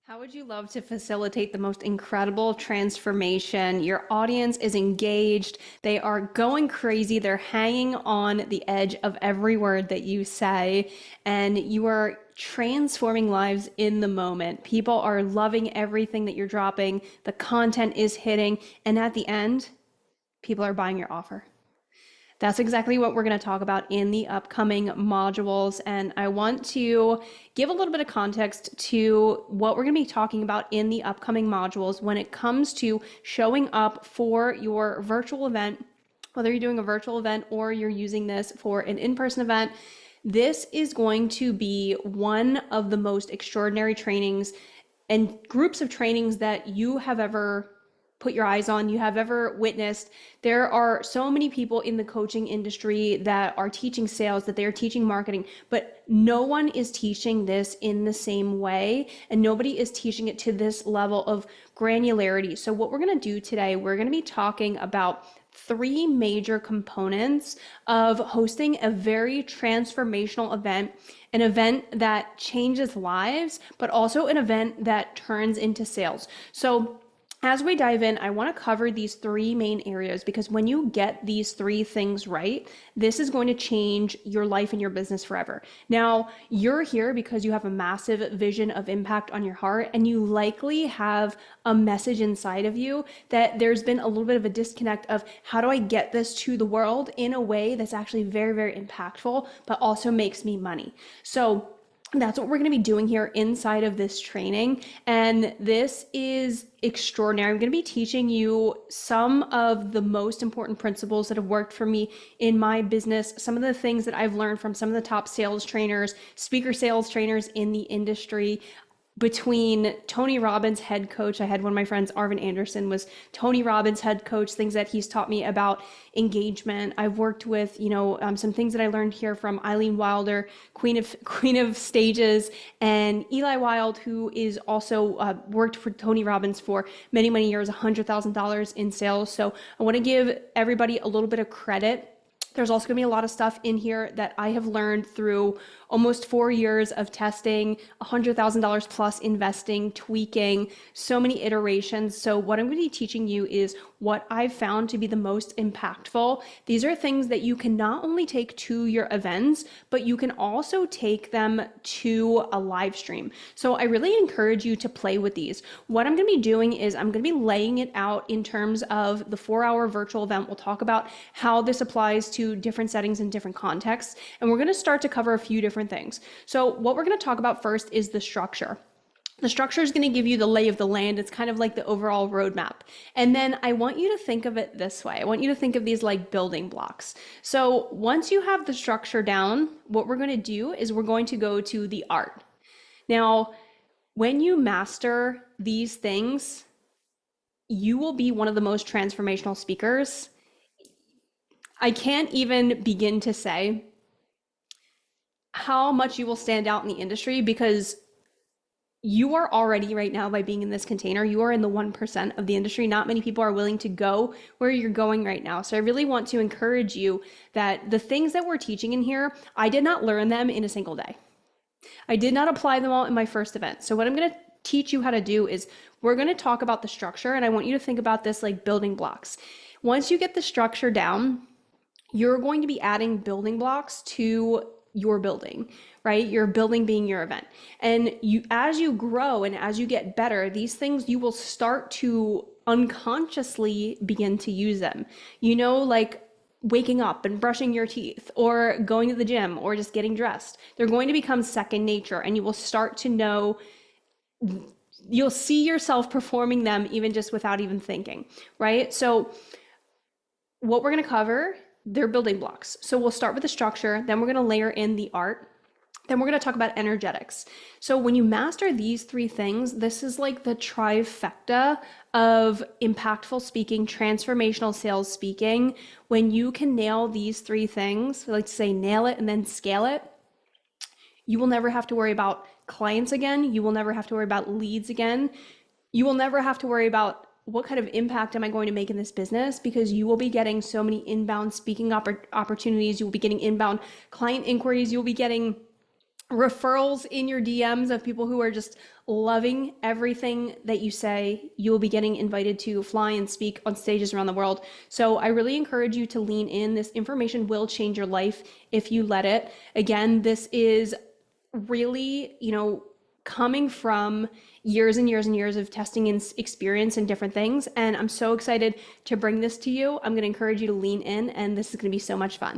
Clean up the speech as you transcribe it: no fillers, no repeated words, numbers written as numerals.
How would you love to facilitate the most incredible transformation? Your audience is engaged. They are going crazy. They're hanging on the edge of every word that you say, and you are transforming lives in the moment. People are loving everything that you're dropping. The content is hitting, and at the end, people are buying your offer. That's exactly what we're going to talk about in the upcoming modules. And I want to give a little bit of context to what we're going to be talking about in the upcoming modules when it comes to showing up for your virtual event, whether you're doing a virtual event or you're using this for an in-person event. This is going to be one of the most extraordinary trainings and groups of trainings that you have ever put your eyes on, you have ever witnessed. There are so many people in the coaching industry that are teaching sales, that they are teaching marketing, but no one is teaching this in the same way, and nobody is teaching it to this level of granularity. So what we're going to do today, we're going to be talking about three major components of hosting a very transformational event, an event that changes lives, but also an event that turns into sales. So as we dive in, I want to cover these three main areas because when you get these three things right, this is going to change your life and your business forever. Now, you're here because you have a massive vision of impact on your heart, and you likely have a message inside of you that there's been a little bit of a disconnect of how do I get this to the world in a way that's actually very, very impactful, but also makes me money. So that's what we're going to be doing here inside of this training. And this is extraordinary. I'm going to be teaching you some of the most important principles that have worked for me in my business, some of the things that I've learned from some of the top sales trainers, speaker sales trainers in the industry. Between Tony Robbins, head coach, I had one of my friends, Arvin Anderson, was Tony Robbins head coach, things that he's taught me about engagement. I've worked with, some things that I learned here from Eileen Wilder, Queen of Stages, and Eli Wild, who is also worked for Tony Robbins for many, many years, $100,000 in sales. So I want to give everybody a little bit of credit. There's also going to be a lot of stuff in here that I have learned through almost 4 years of testing, $100,000 plus investing, tweaking, so many iterations. So what I'm going to be teaching you is what I've found to be the most impactful. These are things that you can not only take to your events, but you can also take them to a live stream. So I really encourage you to play with these. What I'm going to be doing is I'm going to be laying it out in terms of the 4-hour virtual event. We'll talk about how this applies to different settings and different contexts. And we're going to start to cover a few different things. So what we're going to talk about first is the structure. The structure is going to give you the lay of the land. It's kind of like the overall roadmap. And then I want you to think of it this way. I want you to think of these like building blocks. So once you have the structure down, what we're going to do is we're going to go to the art. Now, when you master these things, you will be one of the most transformational speakers. I can't even begin to say how much you will stand out in the industry because you are already right now, by being in this container, you are in the 1% of the industry. Not many people are willing to go where you're going right now. So I really want to encourage you that the things that we're teaching in here, I did not learn them in a single day. I did not apply them all in my first event. So what I'm going to teach you how to do is we're going to talk about the structure, and I want you to think about this like building blocks. Once you get the structure down, you're going to be adding building blocks to your building, right? Your building being your event. And you, as you grow and as you get better, these things, you will start to unconsciously begin to use them. Like waking up and brushing your teeth or going to the gym or just getting dressed. They're going to become second nature, and you will start to know, you'll see yourself performing them even just without even thinking, right? So what we're going to cover, they're building blocks. So we'll start with the structure, then we're going to layer in the art, then we're going to talk about energetics. So when you master these three things, this is like the trifecta of impactful speaking, transformational sales speaking. When you can nail these three things, we like to say nail it and then scale it, you will never have to worry about clients again. You will never have to worry about leads again. You will never have to worry about what kind of impact am I going to make in this business, because you will be getting so many inbound speaking opportunities. You will be getting inbound client inquiries. You'll be getting referrals in your DMs of people who are just loving everything that you say. You will be getting invited to fly and speak on stages around the world. So I really encourage you to lean in. This information will change your life if you let it. Again, this is really, coming from years and years and years of testing and experience and different things. And I'm so excited to bring this to you. I'm going to encourage you to lean in, and this is going to be so much fun.